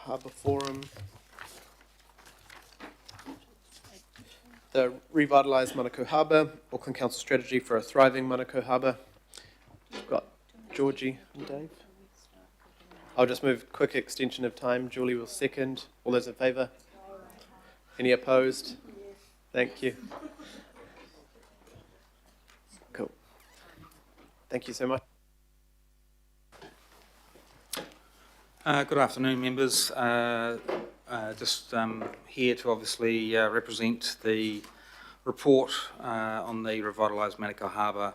Harbour Forum. The Revitalised Manukau Harbour, Auckland Council Strategy for a Thriving Manukau Harbour. We've got Georgie and Dave. I'll just move quick extension of time. Julie will second. All those in favour? Any opposed? Thank you. Cool. Thank you so much. Good afternoon, members. Just here to obviously represent the report on the Revitalised Manukau Harbour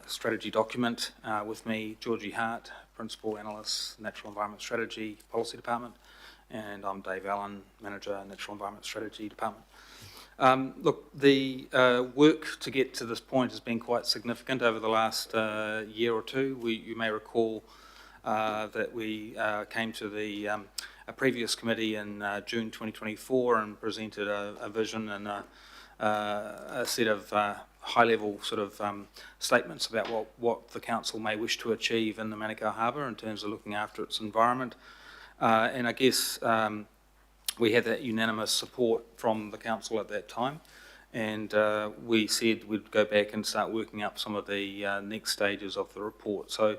strategy document. With me, Georgie Hart, Principal Analyst, Natural Environment Strategy, Policy Department, and I'm Dave Allen, Manager, Natural Environment Strategy Department. Look, the work to get to this point has been quite significant over the last year or two. You may recall that we came to the a previous committee in June 2024 and presented a vision and a set of high-level sort of statements about what the council may wish to achieve in the Manukau Harbour in terms of looking after its environment. And I guess we had that unanimous support from the council at that time, and we said we'd go back and start working up some of the next stages of the report. So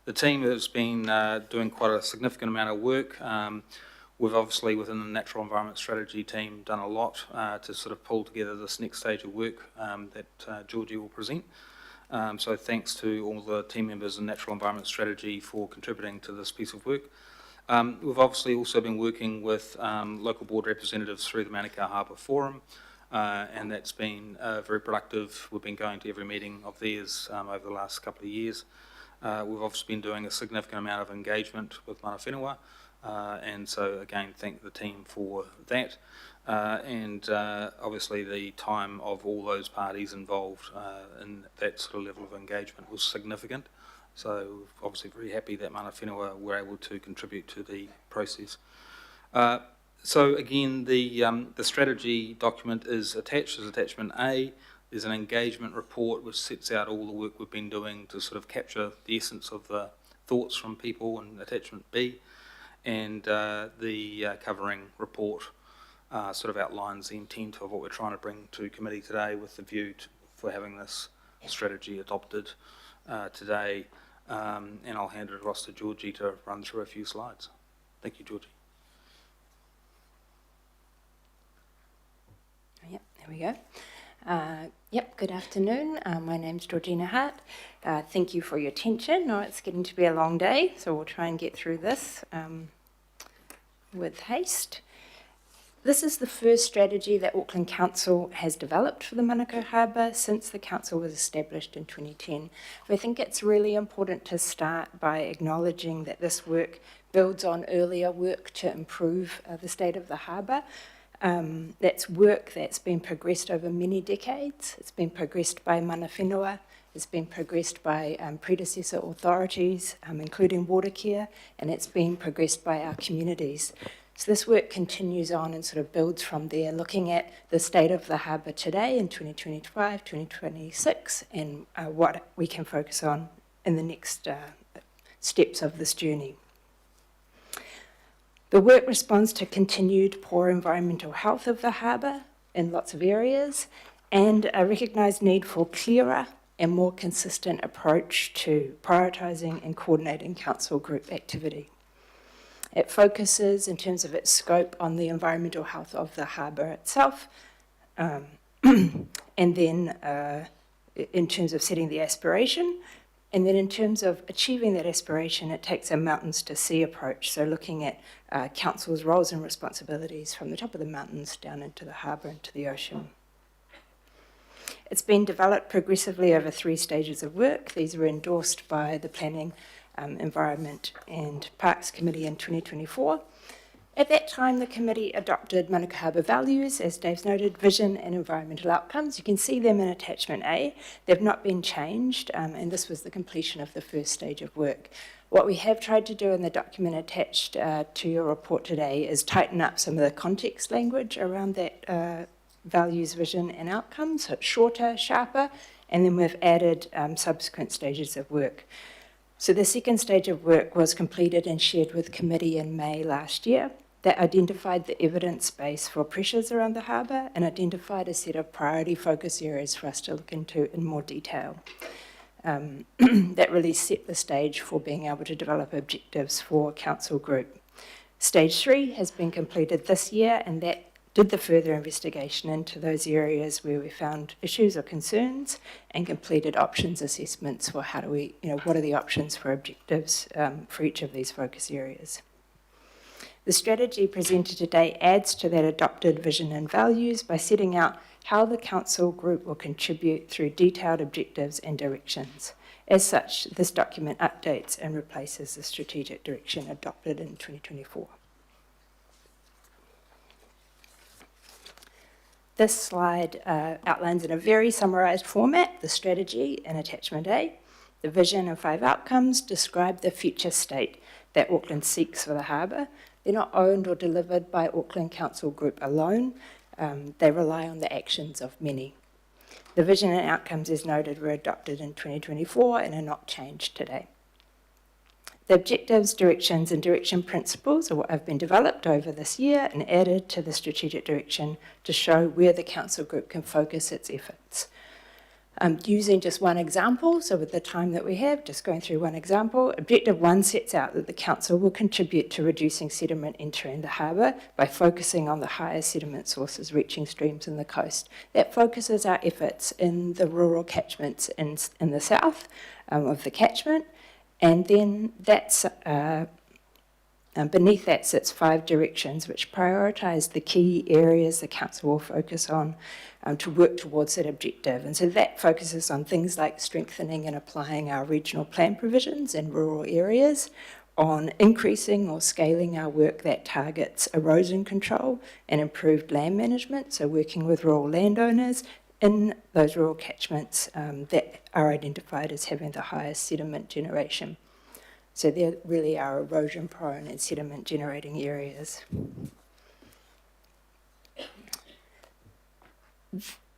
the team has been doing quite a significant amount of work. We've obviously, within the Natural Environment Strategy team, done a lot to sort of pull together this next stage of work that Georgie will present. So thanks to all the team members in Natural Environment Strategy for contributing to this piece of work. We've obviously also been working with local board representatives through the Manukau Harbour Forum, and that's been very productive. We've been going to every meeting of theirs over the last couple of years. We've obviously been doing a significant amount of engagement with mana whenua, and so again thank the team for that, and obviously the time of all those parties involved in that sort of level of engagement was significant. So obviously very happy that mana whenua were able to contribute to the process. So again, the strategy document is attached as attachment A. There's an engagement report which sets out all the work we've been doing to sort of capture the essence of the thoughts from people in attachment B, and the covering report sort of outlines the intent of what we're trying to bring to committee today with the view for having this strategy adopted today, and I'll hand it across to Georgie to run through a few slides. Thank you, Georgie. Yep, there we go. Good afternoon. My name's Georgina Hart. Thank you for your attention. No, it's getting to be a long day, so we'll try and get through this with haste. This is the first strategy that Auckland Council has developed for the Manukau Harbour since the council was established in 2010. I think it's really important to start by acknowledging that this work builds on earlier work to improve the state of the harbour. That's work that's been progressed over many decades. It's been progressed by mana whenua, it's been progressed by predecessor authorities, including Watercare, and it's been progressed by our communities. So this work continues on and sort of builds from there, looking at the state of the harbour today in 2025, 2026, and what we can focus on in the next steps of this journey. The work responds to continued poor environmental health of the harbour in lots of areas, and a recognised need for clearer and more consistent approach to prioritising and coordinating council group activity. It focuses, in terms of its scope, on the environmental health of the harbour itself, and then in terms of setting the aspiration. And then in terms of achieving that aspiration, it takes a mountains to sea approach, so looking at council's roles and responsibilities from the top of the mountains down into the harbour and to the ocean. It's been developed progressively over 3 stages of work. These were endorsed by the Planning, Environment and Parks Committee in 2024. At that time, the committee adopted Manukau Harbour values, as Dave's noted, vision and environmental outcomes. You can see them in attachment A. They've not been changed, and this was the completion of the first stage of work. What we have tried to do in the document attached to your report today is tighten up some of the context language around that values, vision and outcomes, so it's shorter, sharper, and then we've added subsequent stages of work. So the second stage of work was completed and shared with committee in May last year that identified the evidence base for pressures around the harbour and identified a set of priority focus areas for us to look into in more detail. That really set the stage for being able to develop objectives for council group. Stage 3 has been completed this year, and that did the further investigation into those areas where we found issues or concerns and completed options assessments for how do we, what are the options for objectives for each of these focus areas. The strategy presented today adds to that adopted vision and values by setting out how the council group will contribute through detailed objectives and directions. As such, this document updates and replaces the strategic direction adopted in 2024. This slide outlines in a very summarised format the strategy in attachment A. The vision and 5 outcomes describe the future state that Auckland seeks for the harbour. They're not owned or delivered by Auckland Council Group alone. They rely on the actions of many. The vision and outcomes, as noted, were adopted in 2024 and are not changed today. The objectives, directions and direction principles are what have been developed over this year and added to the strategic direction to show where the council group can focus its efforts. Using just one example, so with the time that we have, just going through one example, Objective 1 sets out that the council will contribute to reducing sediment entering the harbour by focusing on the higher sediment sources reaching streams in the coast. That focuses our efforts in the rural catchments in the south of the catchment, and then that's beneath that sits 5 directions which prioritise the key areas the council will focus on to work towards that objective. And so that focuses on things like strengthening and applying our regional plan provisions in rural areas, on increasing or scaling our work that targets erosion control and improved land management, so working with rural landowners in those rural catchments that are identified as having the highest sediment generation. So they really are erosion-prone and sediment-generating areas.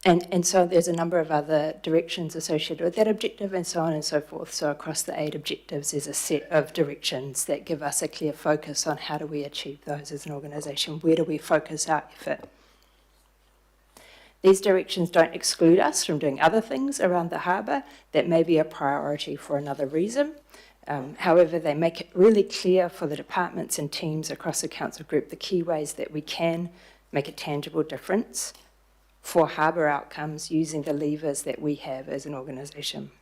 And so there's a number of other directions associated with that objective and so on and so forth. So across the 8 objectives, there's a set of directions that give us a clear focus on how do we achieve those as an organisation, where do we focus our effort. These directions don't exclude us from doing other things around the harbour that may be a priority for another reason. However, they make it really clear for the departments and teams across the council group the key ways that we can make a tangible difference for harbour outcomes using the levers that we have as an organisation.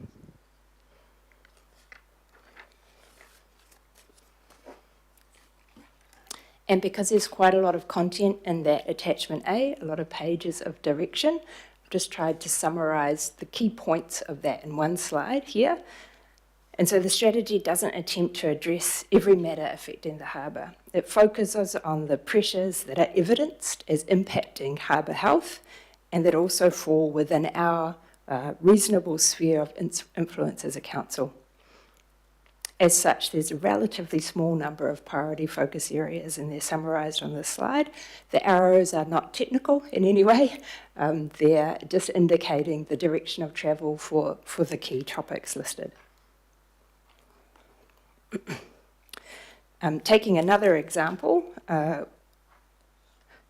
And because there's quite a lot of content in that attachment A, a lot of pages of direction, I've just tried to summarise the key points of that in one slide here. And so the strategy doesn't attempt to address every matter affecting the harbour. It focuses on the pressures that are evidenced as impacting harbour health and that also fall within our reasonable sphere of influence as a council. As such, there's a relatively small number of priority focus areas and they're summarised on this slide. The arrows are not technical in any way. They're just indicating the direction of travel for the key topics listed. Taking another example, the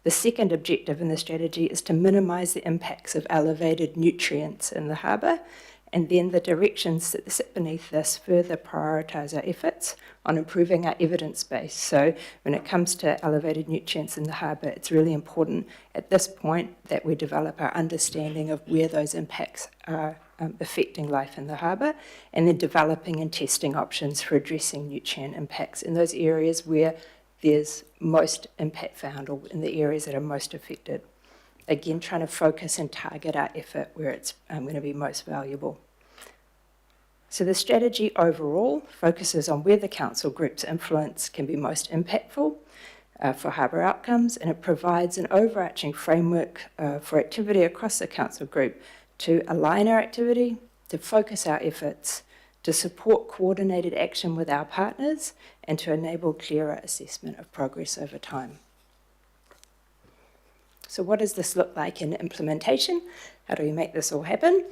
second objective in the strategy is to minimise the impacts of elevated nutrients in the harbour, and then the directions that sit beneath this further prioritise our efforts on improving our evidence base. So when it comes to elevated nutrients in the harbour, it's really important at this point that we develop our understanding of where those impacts are affecting life in the harbour, and then developing and testing options for addressing nutrient impacts in those areas where there's most impact found or in the areas that are most affected. Again, trying to focus and target our effort where it's going to be most valuable. So the strategy overall focuses on where the council group's influence can be most impactful for harbour outcomes, and it provides an overarching framework for activity across the council group to align our activity, to focus our efforts, to support coordinated action with our partners, and to enable clearer assessment of progress over time. So what does this look like in implementation? How do we make this all happen?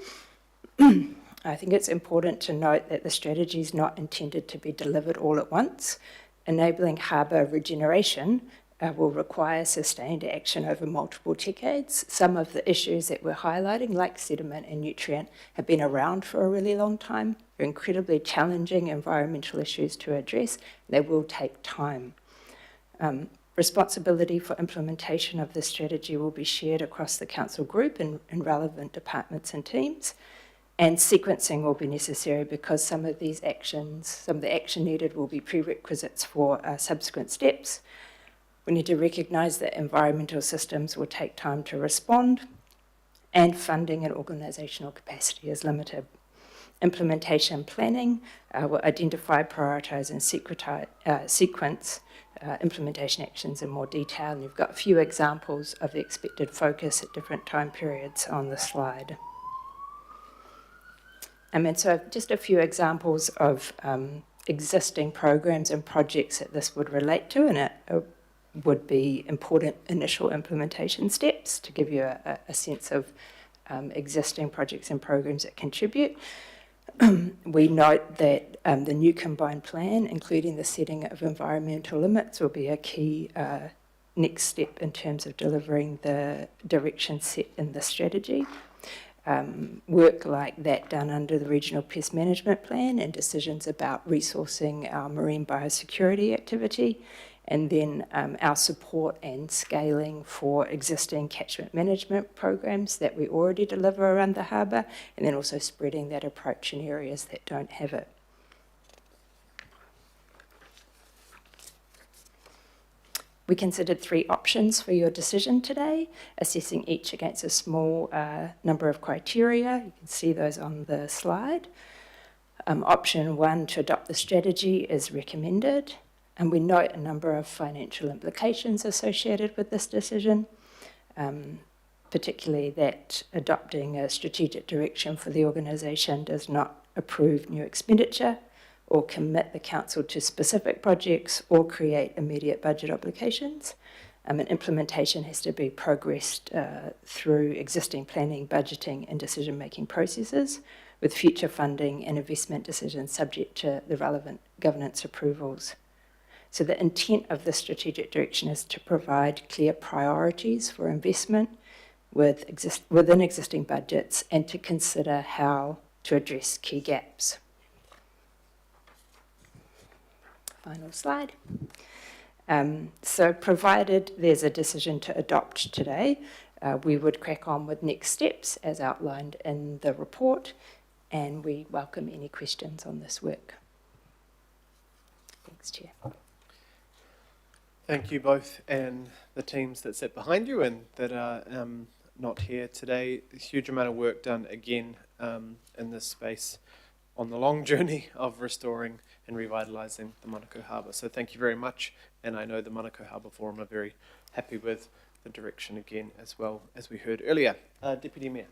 I think it's important to note that the strategy is not intended to be delivered all at once. Enabling harbour regeneration will require sustained action over multiple decades. Some of the issues that we're highlighting, like sediment and nutrient, have been around for a really long time. They're incredibly challenging environmental issues to address. They will take time. Responsibility for implementation of this strategy will be shared across the council group and relevant departments and teams. And sequencing will be necessary because some of the action needed will be prerequisites for subsequent steps. We need to recognise that environmental systems will take time to respond, and funding and organisational capacity is limited. Implementation planning will identify, prioritise and sequence implementation actions in more detail. And you've got a few examples of the expected focus at different time periods on the slide. And so just a few examples of existing programs and projects that this would relate to, and it would be important initial implementation steps to give you a sense of existing projects and programs that contribute. We note that the new combined plan, including the setting of environmental limits, will be a key next step in terms of delivering the direction set in the strategy. Work like that done under the Regional Pest Management Plan and decisions about resourcing our marine biosecurity activity, and then our support and scaling for existing catchment management programs that we already deliver around the harbour, and then also spreading that approach in areas that don't have it. We considered 3 options for your decision today, assessing each against a small number of criteria. You can see those on the slide. Option 1, to adopt the strategy, is recommended, and we note a number of financial implications associated with this decision, particularly that adopting a strategic direction for the organisation does not approve new expenditure or commit the council to specific projects or create immediate budget obligations. And implementation has to be progressed through existing planning, budgeting and decision-making processes, with future funding and investment decisions subject to the relevant governance approvals. So the intent of the strategic direction is to provide clear priorities for investment within existing budgets and to consider how to address key gaps. Final slide. So provided there's a decision to adopt today, we would crack on with next steps as outlined in the report, and we welcome any questions on this work. Thanks, Chair. Thank you both, and the teams that sit behind you and that are not here today. A huge amount of work done again in this space on the long journey of restoring and revitalising the Manukau Harbour. So thank you very much, and I know the Manukau Harbour Forum are very happy with the direction again, as well as we heard earlier. Deputy Mayor.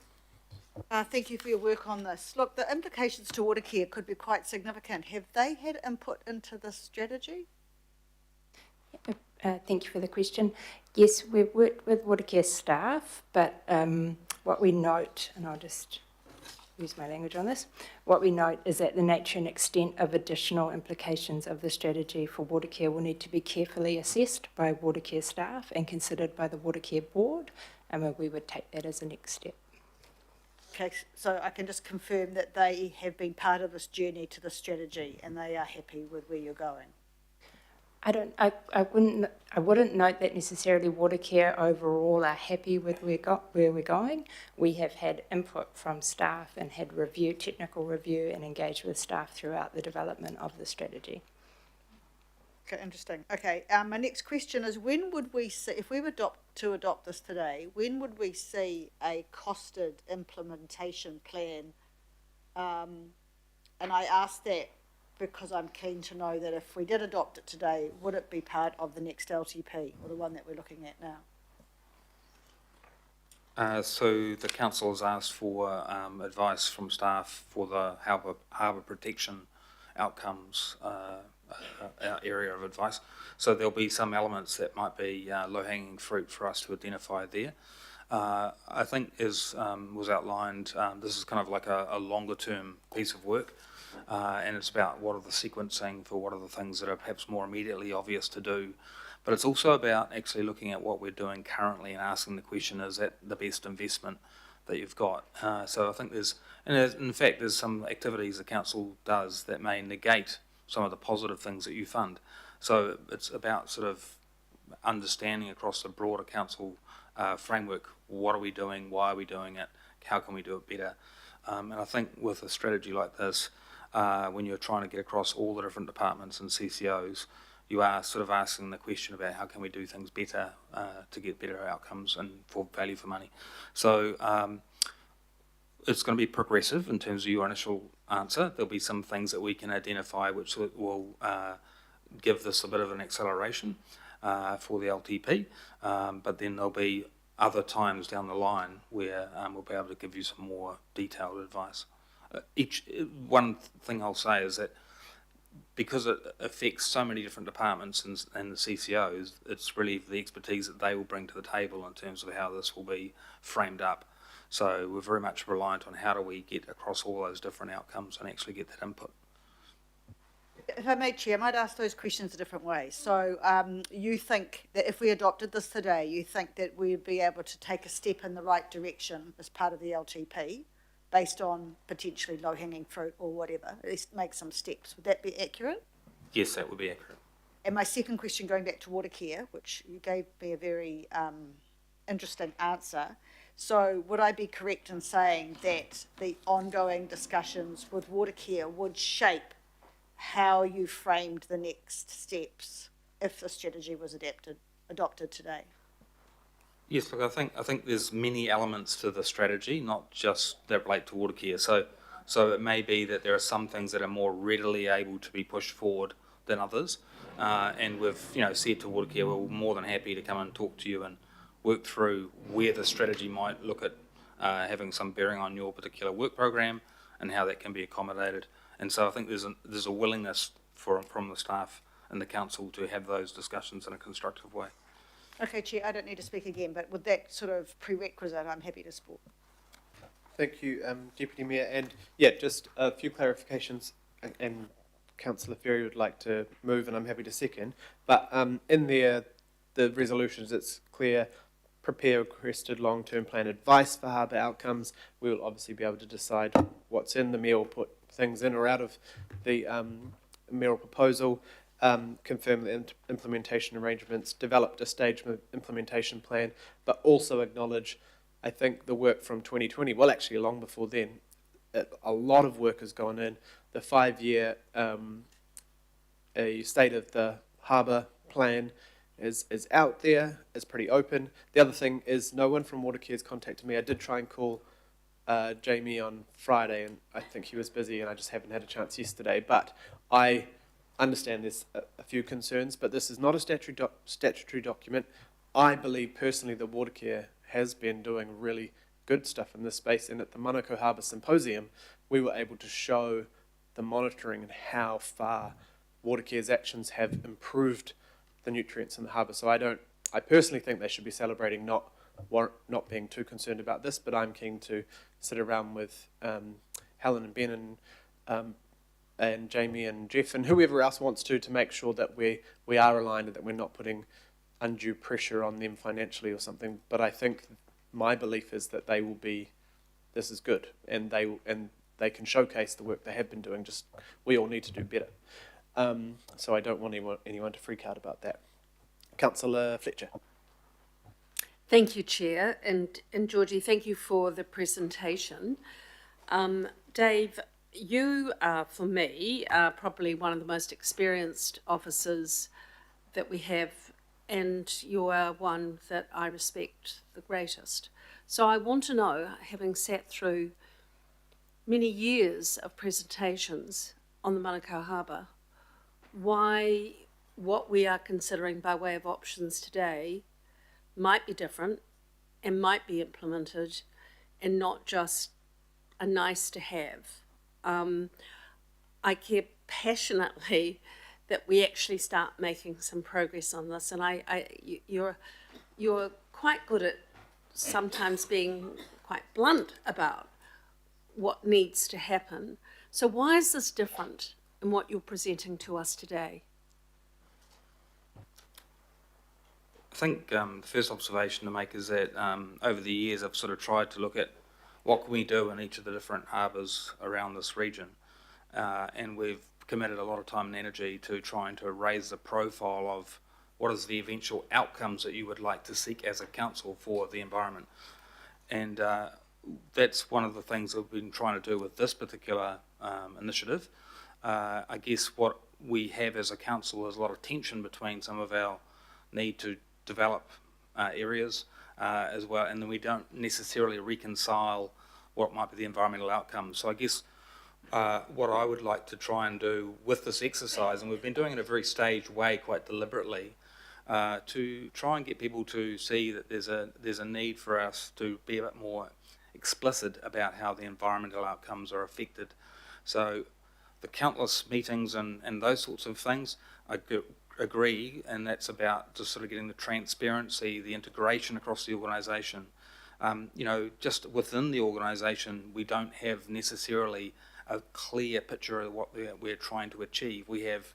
Thank you for your work on this. Look, the implications to water care could be quite significant. Have they had input into this strategy? Thank you for the question. Yes, we've worked with Watercare staff, but what we note, and I'll just use my language on this, what we note is that the nature and extent of additional implications of the strategy for Watercare will need to be carefully assessed by Watercare staff and considered by the Watercare board, and we would take that as a next step. Okay, so I can just confirm that they have been part of this journey to the strategy and they are happy with where you're going. I wouldn't note that necessarily Watercare overall are happy with where we're going. We have had input from staff and had technical review and engaged with staff throughout the development of the strategy. Okay, interesting. Okay, my next question is, when would we see, if we were to adopt this today, when would we see a costed implementation plan? And I ask that because I'm keen to know that if we did adopt it today, would it be part of the next LTP, or the one that we're looking at now? So the council has asked for advice from staff for the harbour protection outcomes our area of advice. So there'll be some elements that might be low-hanging fruit for us to identify there. I think, as was outlined, this is kind of like a longer-term piece of work, and it's about what are the sequencing for what are the things that are perhaps more immediately obvious to do. But it's also about actually looking at what we're doing currently and asking the question, is that the best investment that you've got? So I think in fact, there's some activities the council does that may negate some of the positive things that you fund. So it's about sort of understanding across the broader council framework, what are we doing, why are we doing it, how can we do it better? And I think with a strategy like this, when you're trying to get across all the different departments and CCOs, you are sort of asking the question about how can we do things better to get better outcomes and for value for money. So it's going to be progressive in terms of your initial answer. There'll be some things that we can identify which will give this a bit of an acceleration for the LTP, but then there'll be other times down the line where we'll be able to give you some more detailed advice. One thing I'll say is that because it affects so many different departments and the CCOs, it's really the expertise that they will bring to the table in terms of how this will be framed up. So we're very much reliant on how do we get across all those different outcomes and actually get that input. If I may, Chair, I might ask those questions a different way. So you think that if we adopted this today, you think that we'd be able to take a step in the right direction as part of the LTP based on potentially low-hanging fruit or whatever, at least make some steps. Would that be accurate? Yes, that would be accurate. And my second question, going back to water care, which you gave me a very interesting answer. So would I be correct in saying that the ongoing discussions with water care would shape how you framed the next steps if the strategy was adopted today? Yes, look, I think there's many elements to the strategy, not just that relate to water care. So it may be that there are some things that are more readily able to be pushed forward than others, and we've said to water care we're more than happy to come and talk to you and work through where the strategy might look at having some bearing on your particular work program and how that can be accommodated. And so I think there's a willingness from the staff and the council to have those discussions in a constructive way. Okay, Chair, I don't need to speak again, but with that sort of prerequisite, I'm happy to support. Thank you, Deputy Mayor. And yeah, just a few clarifications, and Councillor Ferry would like to move, and I'm happy to second. But in there, the resolutions, it's clear, prepare requested long-term plan advice for harbour outcomes. We will obviously be able to decide what's in. The Mayor will put things in or out of the mayoral proposal. Confirm the implementation arrangements, developed a stage implementation plan, but also acknowledge, I think, the work from 2020, well, actually long before then, a lot of work has gone in. The 5-year state of the harbour plan is out there, it's pretty open. The other thing is no one from Watercare's contacted me. I did try and call Jamie on Friday, and I think he was busy, and I just haven't had a chance yesterday, but I understand there's a few concerns, but this is not a statutory document. I believe personally that Watercare has been doing really good stuff in this space, and at the Manukau Harbour Symposium we were able to show the monitoring and how far Watercare's actions have improved the nutrients in the harbour. So I personally think they should be celebrating, not being too concerned about this, but I'm keen to sit around with Helen and Ben and Jamie and Jeff and whoever else wants to make sure that we are aligned and that we're not putting undue pressure on them financially or something. But I think my belief is that this is good, and they can showcase the work they have been doing. Just we all need to do better. So I don't want anyone to freak out about that. Councillor Fletcher. Thank you, Chair, and Georgie, thank you for the presentation. Dave, you are, for me, probably one of the most experienced officers that we have, and you are one that I respect the greatest. So I want to know, having sat through many years of presentations on the Manukau Harbour, why what we are considering by way of options today might be different and might be implemented and not just a nice to have. I care passionately that we actually start making some progress on this, and you're quite good at sometimes being quite blunt about what needs to happen. So why is this different in what you're presenting to us today? I think the first observation to make is that over the years I've sort of tried to look at what can we do in each of the different harbours around this region, and we've committed a lot of time and energy to trying to raise the profile of what is the eventual outcomes that you would like to seek as a council for the environment. And that's one of the things that we've been trying to do with this particular initiative. I guess what we have as a council is a lot of tension between some of our need to develop areas as well, and then we don't necessarily reconcile what might be the environmental outcomes. So I guess what I would like to try and do with this exercise, and we've been doing it in a very staged way, quite deliberately, to try and get people to see that there's a need for us to be a bit more explicit about how the environmental outcomes are affected. So the countless meetings and those sorts of things, I agree, and that's about just sort of getting the transparency, the integration across the organisation. Just within the organisation, we don't have necessarily a clear picture of what we're trying to achieve. We have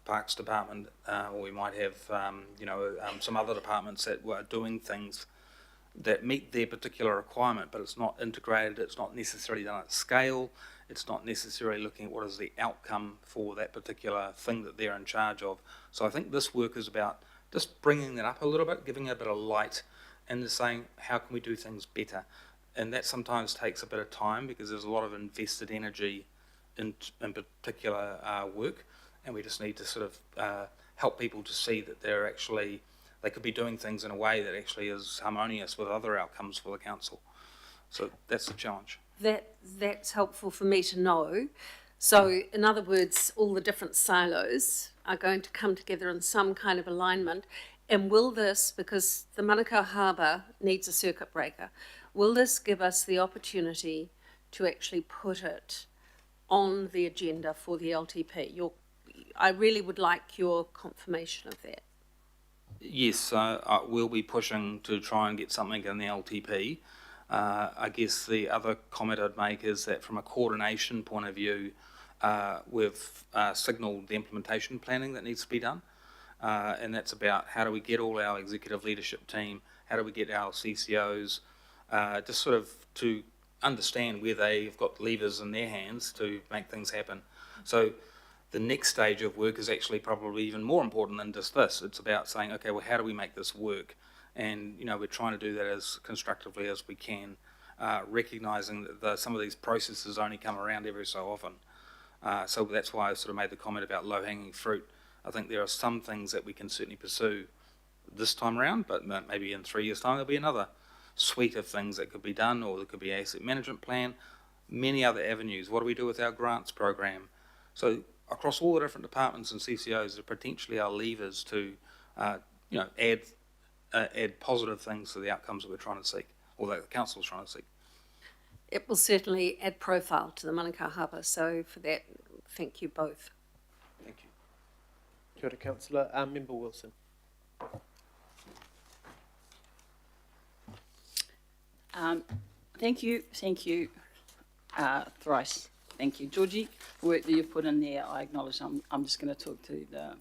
Parks Department, or we might have, some other departments that are doing things that meet their particular requirement, but it's not integrated, it's not necessarily done at scale, it's not necessarily looking at what is the outcome for that particular thing that they're in charge of. So I think this work is about just bringing that up a little bit, giving it a bit of light, and just saying, how can we do things better? And that sometimes takes a bit of time because there's a lot of invested energy in particular work, and we just need to sort of help people to see that they could be doing things in a way that actually is harmonious with other outcomes for the council. So that's the challenge. That's helpful for me to know. So in other words, all the different silos are going to come together in some kind of alignment. And will this, because the Manukau Harbour needs a circuit breaker, will this give us the opportunity to actually put it on the agenda for the LTP? I really would like your confirmation of that. Yes, we'll be pushing to try and get something in the LTP. I guess the other comment I'd make is that from a coordination point of view, we've signalled the implementation planning that needs to be done. And that's about how do we get all our executive leadership team, how do we get our CCOs, just sort of to understand where they've got levers in their hands to make things happen. So the next stage of work is actually probably even more important than just this. It's about saying, okay, well, how do we make this work? And, we're trying to do that as constructively as we can, recognising that some of these processes only come around every so often. So that's why I sort of made the comment about low-hanging fruit. I think there are some things that we can certainly pursue this time around, but maybe in 3 years' time there'll be another suite of things that could be done, or there could be asset management plan, many other avenues. What do we do with our grants program? So across all the different departments and CCOs, there potentially are levers to, add positive things to the outcomes that we're trying to seek, or that the council is trying to seek. It will certainly add profile to the Manukau Harbour, so for that, thank you both. Thank you. Kia ora, Councillor. Member Wilson. Thank you, thrice. Thank you, Georgie, for work that you've put in there. I acknowledge I'm just going to talk to the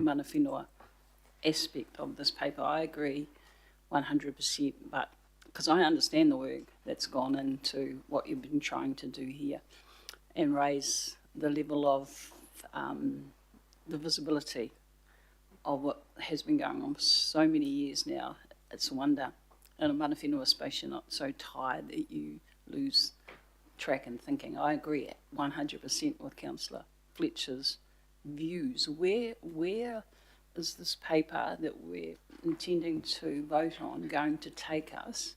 mana whenua aspect of this paper. I agree 100%, but because I understand the work that's gone into what you've been trying to do here and raise the level of the visibility of what has been going on for so many years now. It's a wonder. In a mana whenua space, you're not so tired that you lose track and thinking. I agree 100% with Councillor Fletcher's views. Where is this paper that we're intending to vote on going to take us,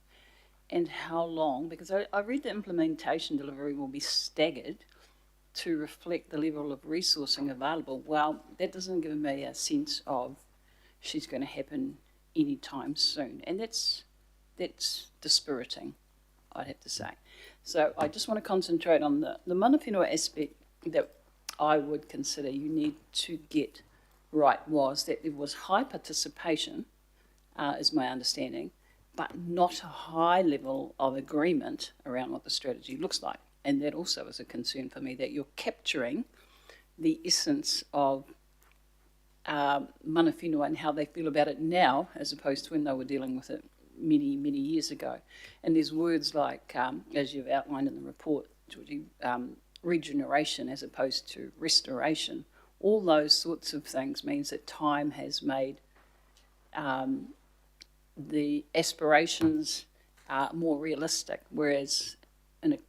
and how long? Because I read the implementation delivery will be staggered to reflect the level of resourcing available. Well, that doesn't give me a sense of she's going to happen anytime soon, and that's dispiriting, I'd have to say. So I just want to concentrate on the mana whenua aspect that I would consider you need to get right, was that there was high participation, is my understanding, but not a high level of agreement around what the strategy looks like. And that also is a concern for me, that you're capturing the essence of mana whenua and how they feel about it now, as opposed to when they were dealing with it many, many years ago. And there's words like, as you've outlined in the report, Georgie, regeneration as opposed to restoration. All those sorts of things means that time has made the aspirations more realistic, whereas in a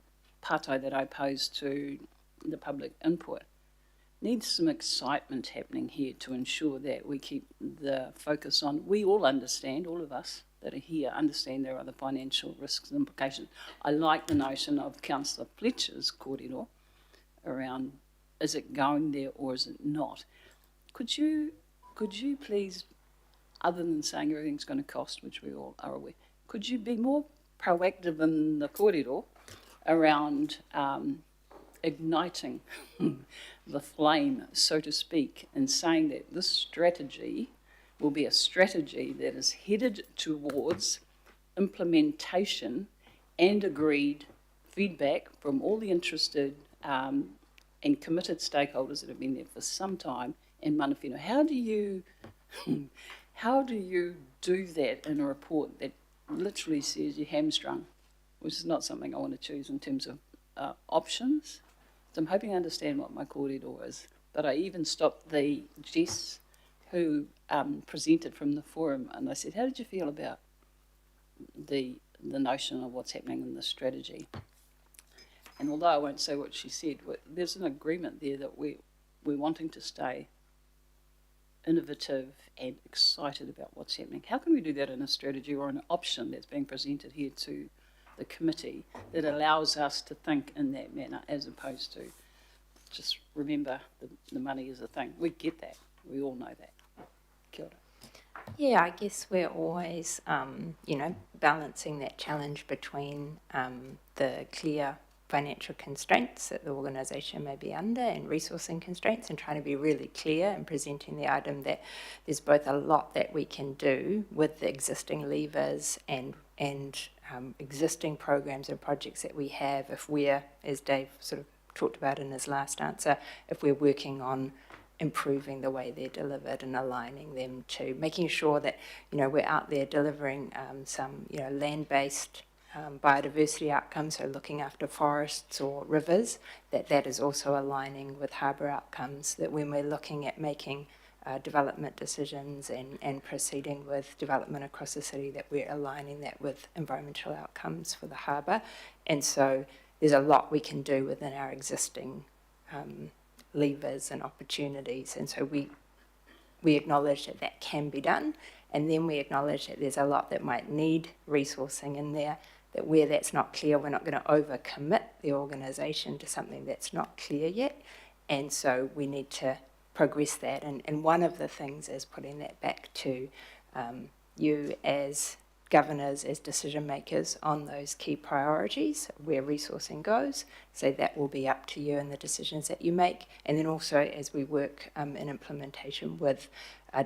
partai that I oppose to the public input, needs some excitement happening here to ensure that we keep the focus on, we all understand, all of us that are here understand there are the financial risks and implications. I like the notion of Councillor Fletcher's kōrero around, is it going there or is it not? Could you please, other than saying everything's going to cost, which we all are aware, could you be more proactive in the kōrero around igniting the flame, so to speak, and saying that this strategy will be a strategy that is headed towards implementation and agreed feedback from all the interested and committed stakeholders that have been there for some time in mana whenua. How do you do that in a report that literally says you're hamstrung, which is not something I want to choose in terms of options? So I'm hoping I understand what my kōrero is. But I even stopped the Jess who presented from the forum, and I said, how did you feel about the notion of what's happening in the strategy? And although I won't say what she said, there's an agreement there that we're wanting to stay innovative and excited about what's happening. How can we do that in a strategy or an option that's being presented here to the committee that allows us to think in that manner, as opposed to just remember the money is a thing? We get that. We all know that. Kia ora. Yeah, I guess we're always, balancing that challenge between the clear financial constraints that the organisation may be under and resourcing constraints, and trying to be really clear and presenting the item that there's both a lot that we can do with the existing levers and existing programs and projects that we have if we're, as Dave sort of talked about in his last answer, if we're working on improving the way they're delivered and aligning them to making sure that, we're out there delivering some, land-based biodiversity outcomes, so looking after forests or rivers, that is also aligning with harbour outcomes, that when we're looking at making development decisions and proceeding with development across the city, that we're aligning that with environmental outcomes for the harbour. And so there's a lot we can do within our existing levers and opportunities, and so we acknowledge that can be done, and then we acknowledge that there's a lot that might need resourcing in there, that where that's not clear, we're not going to overcommit the organisation to something that's not clear yet, and so we need to progress that. And one of the things is putting that back to you as governors, as decision makers on those key priorities, where resourcing goes. So that will be up to you and the decisions that you make. And then also as we work in implementation with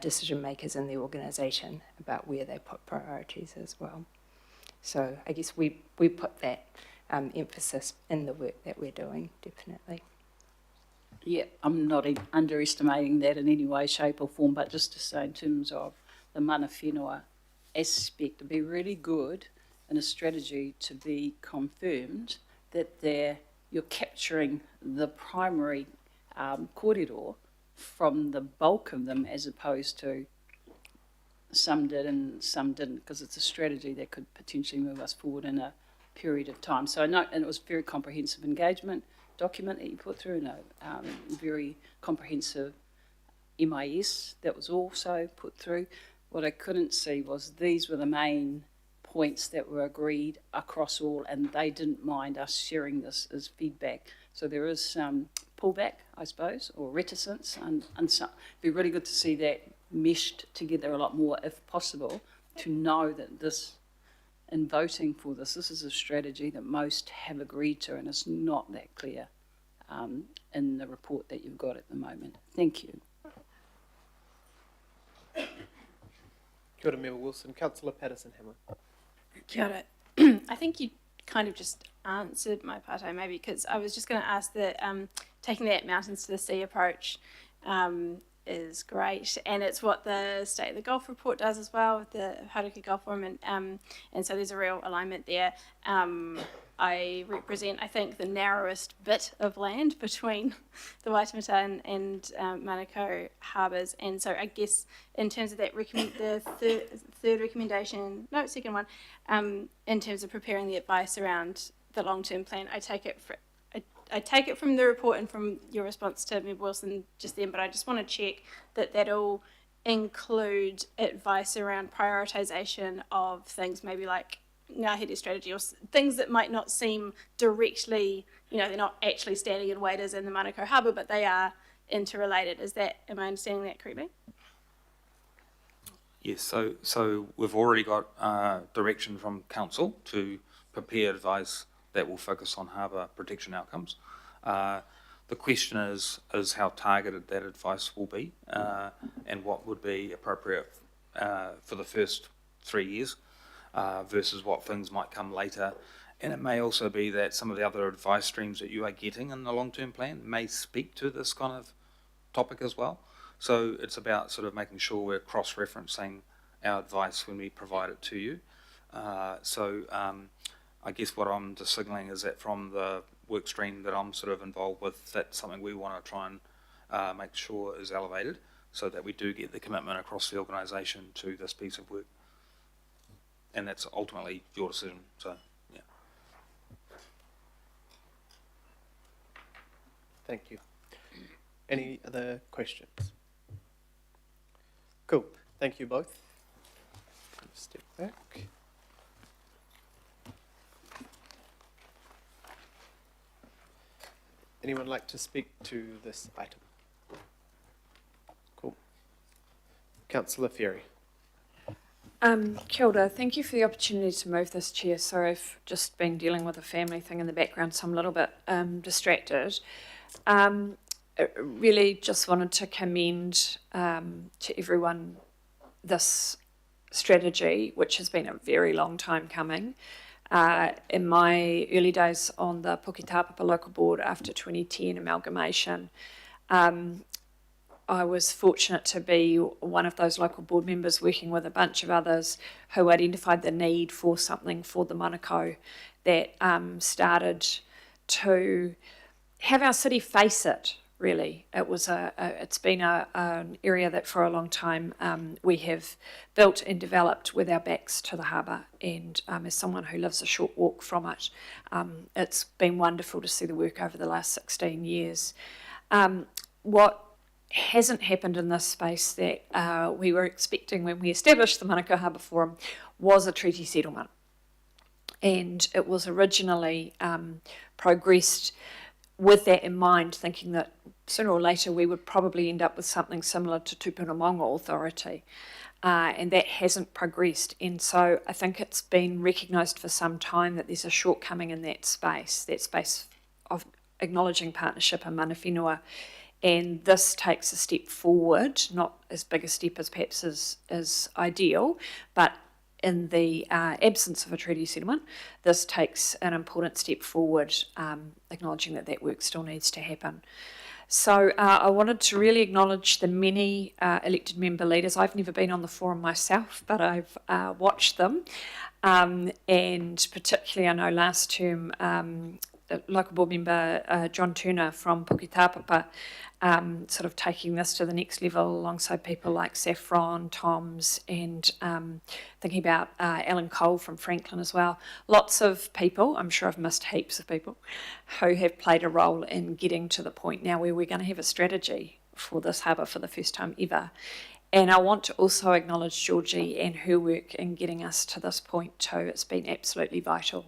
decision makers in the organisation about where they put priorities as well. So I guess we put that emphasis in the work that we're doing, definitely. Yeah, I'm not underestimating that in any way, shape or form, but just to say in terms of the mana whenua aspect, it'd be really good in a strategy to be confirmed that you're capturing the primary kōrero from the bulk of them, as opposed to some did and some didn't, because it's a strategy that could potentially move us forward in a period of time. So I know, and it was a very comprehensive engagement document that you put through, and a very comprehensive MIS that was also put through. What I couldn't see was these were the main points that were agreed across all, and they didn't mind us sharing this as feedback. So there is some pullback, I suppose, or reticence, and some, it'd be really good to see that meshed together a lot more, if possible, to know that this, in voting for this is a strategy that most have agreed to, and it's not that clear in the report that you've got at the moment. Thank you. Kia ora, Member Wilson. Councillor Patterson-Hammer. Kia ora. I think you kind of just answered my part, maybe, because I was just going to ask that taking that mountains to the sea approach is great, and it's what the State of the Gulf report does as well with the Hauraki Gulf Forum, and so there's a real alignment there. I represent, I think, the narrowest bit of land between the Waitemata and Manukau harbours, and so I guess in terms of that, the third recommendation, no, second one, in terms of preparing the advice around the long-term plan, I take it from the report and from your response to Member Wilson just then, but I just want to check that that'll include advice around prioritisation of things maybe like ngāhere strategy or things that might not seem directly, they're not actually standing in waders in the Manukau harbour, but they are interrelated. Am I understanding that correctly? Yes, so we've already got direction from Council to prepare advice that will focus on harbour protection outcomes. The question is how targeted that advice will be and what would be appropriate for the first 3 years versus what things might come later. And it may also be that some of the other advice streams that you are getting in the long-term plan may speak to this kind of topic as well. So it's about sort of making sure we're cross-referencing our advice when we provide it to you. I guess what I'm just signalling is that from the work stream that I'm sort of involved with, that's something we want to try and make sure is elevated so that we do get the commitment across the organisation to this piece of work. And that's ultimately your decision, so, yeah. Thank you. Any other questions? Cool. Thank you both. Step back. Anyone like to speak to this item? Cool. Councillor Ferry. Kia ora. Thank you for the opportunity to move this, Chair. Sorry, I've just been dealing with a family thing in the background, so I'm a little bit distracted. Really just wanted to commend to everyone this strategy, which has been a very long time coming. In my early days on the Puketapapa local board after 2010 amalgamation, I was fortunate to be one of those local board members working with a bunch of others who identified the need for something for the Manukau that started to have our city face it, really. It's been an area that for a long time we have built and developed with our backs to the harbour, and as someone who lives a short walk from it, it's been wonderful to see the work over the last 16 years. What hasn't happened in this space that we were expecting when we established the Manukau Harbour Forum was a treaty settlement. And it was originally progressed with that in mind, thinking that sooner or later we would probably end up with something similar to Tupuna Authority. And that hasn't progressed. And so I think it's been recognised for some time that there's a shortcoming in that space of acknowledging partnership and mana whenua. And this takes a step forward, not as big a step as perhaps is ideal, but in the absence of a treaty settlement, this takes an important step forward, acknowledging that work still needs to happen. So I wanted to really acknowledge the many elected member leaders. I've never been on the forum myself, but I've watched them. And particularly, I know last term, local board member John Turner from Puketapapa sort of taking this to the next level alongside people like Saffron, Toms, and thinking about Alan Cole from Franklin as well. Lots of people, I'm sure I've missed heaps of people, who have played a role in getting to the point now where we're going to have a strategy for this harbour for the first time ever. And I want to also acknowledge Georgie and her work in getting us to this point too. It's been absolutely vital.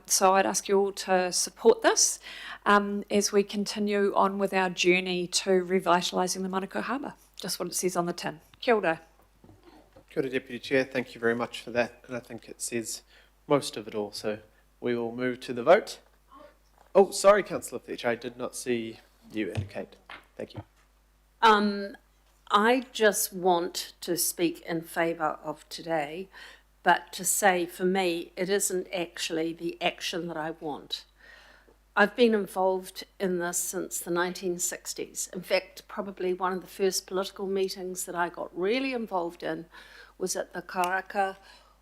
So I'd ask you all to support this as we continue on with our journey to revitalising the Manukau Harbour. Just what it says on the tin. Kia ora. Kia ora, Deputy Chair. Thank you very much for that. And I think it says most of it all. So we will move to the vote. Oh, sorry, Councillor Fletcher. I did not see you indicate. Thank you. I just want to speak in favour of today but to say for me, it isn't actually the action that I want. I've been involved in this since the 1960s. In fact, probably one of the first political meetings that I got really involved in was at the Karaka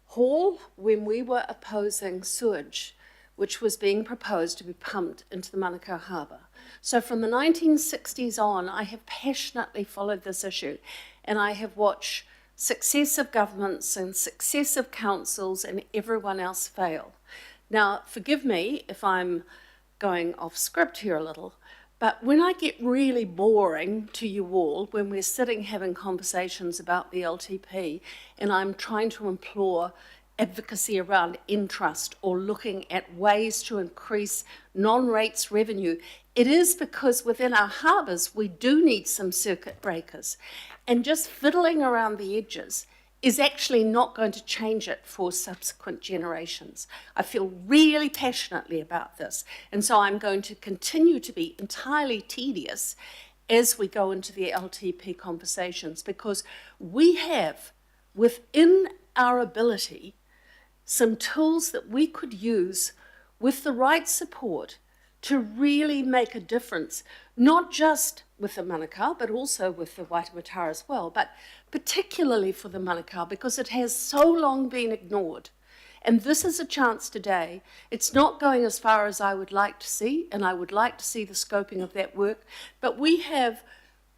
Hall when we were opposing sewage, which was being proposed to be pumped into the Manukau Harbour. So from the 1960s on, I have passionately followed this issue, and I have watched successive governments and successive councils and everyone else fail. Now, forgive me if I'm going off script here a little, but when I get really boring to you all, when we're sitting having conversations about the LTP and I'm trying to implore advocacy around entrust or looking at ways to increase non-rates revenue, it is because within our harbours we do need some circuit breakers. And just fiddling around the edges is actually not going to change it for subsequent generations. I feel really passionately about this, and so I'm going to continue to be entirely tedious as we go into the LTP conversations, because we have within our ability some tools that we could use with the right support to really make a difference, not just with the Manukau, but also with the Waitemata as well, but particularly for the Manukau, because it has so long been ignored. And this is a chance today. It's not going as far as I would like to see, and I would like to see the scoping of that work, but we have,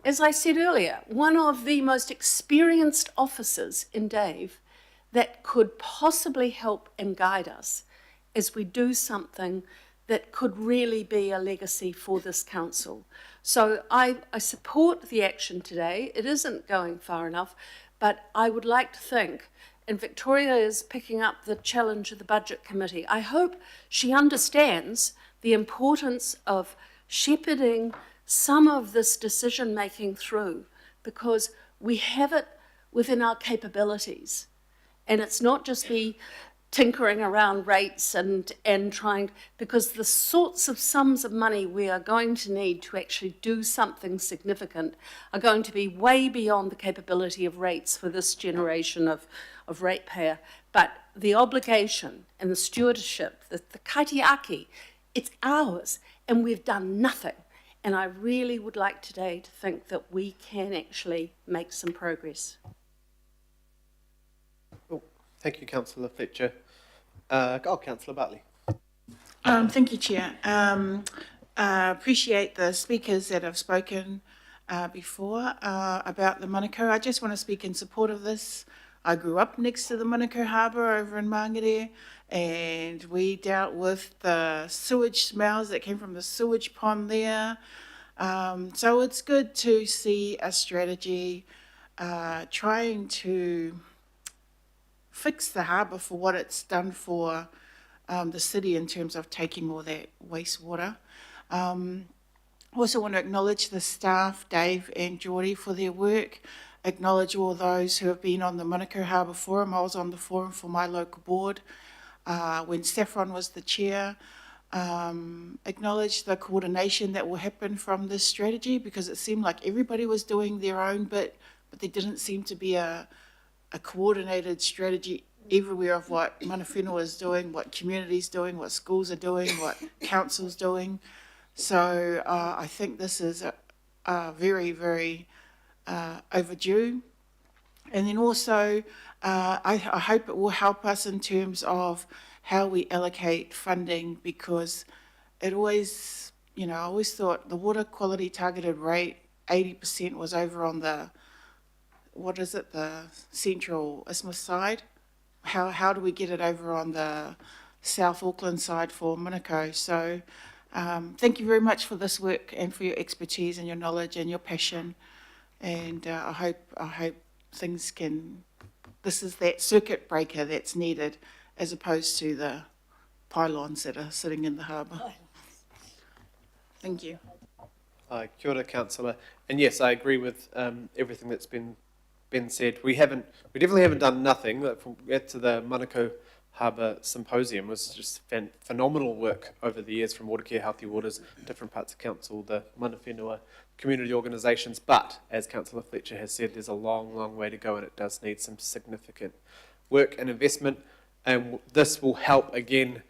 as I said earlier, one of the most experienced officers in Dave that could possibly help and guide us as we do something that could really be a legacy for this council. So I support the action today. It isn't going far enough, but I would like to think, and Victoria is picking up the challenge of the Budget Committee, I hope she understands the importance of shepherding some of this decision-making through, because we have it within our capabilities. And it's not just be tinkering around rates and trying, because the sorts of sums of money we are going to need to actually do something significant are going to be way beyond the capability of rates for this generation of ratepayer. But the obligation and the stewardship, the kaitiaki, it's ours, and we've done nothing. And I really would like today to think that we can actually make some progress. Thank you, Councillor Fletcher. Councillor Bartley. Thank you, Chair. Appreciate the speakers that have spoken before about the Manukau. I just want to speak in support of this. I grew up next to the Manukau Harbour over in Mangere, and we dealt with the sewage smells that came from the sewage pond there. So it's good to see a strategy trying to fix the harbour for what it's done for the city in terms of taking all that wastewater. Also want to acknowledge the staff, Dave and Geordie, for their work. Acknowledge all those who have been on the Manukau Harbour Forum. I was on the forum for my local board when Saffron was the chair. Acknowledge the coordination that will happen from this strategy, because it seemed like everybody was doing their own bit, but there didn't seem to be a coordinated strategy everywhere of what mana whenua is doing, what communities doing, what schools are doing, what council's doing. So I think this is very, very overdue. And then also, I hope it will help us in terms of how we allocate funding, because it always, I always thought the water quality targeted rate, 80% was over on the the Central Isthmus side. How do we get it over on the South Auckland side for Manukau? So thank you very much for this work and for your expertise and your knowledge and your passion. And I hope things can, this is that circuit breaker that's needed, as opposed to the pylons that are sitting in the harbour. Thank you. Kia ora, Councillor. And yes, I agree with everything that's been said. We definitely haven't done nothing. From get to the Manukau Harbour Symposium was just phenomenal work over the years, from Watercare, Healthy Waters, different parts of council, the mana whenua, community organisations. But as Councillor Fletcher has said, there's a long, long way to go, and it does need some significant work and investment, and this will help again,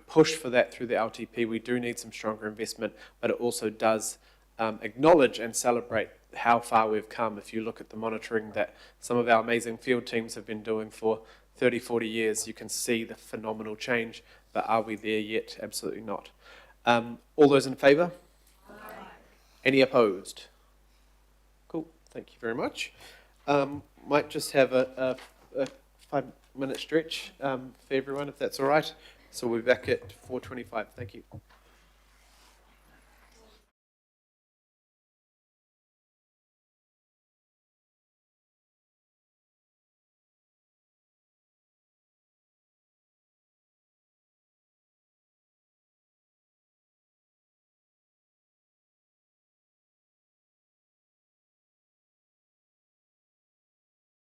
push for that through the LTP. We do need some stronger investment, but it also does acknowledge and celebrate how far we've come. If you look at the monitoring that some of our amazing field teams have been doing for 30, 40 years, you can see the phenomenal change, but are we there yet? Absolutely not. All those in favour? Any opposed? Cool, thank you very much. Might just have a 5-minute stretch for everyone, if that's all right. So we'll be back at 4:25. Thank you.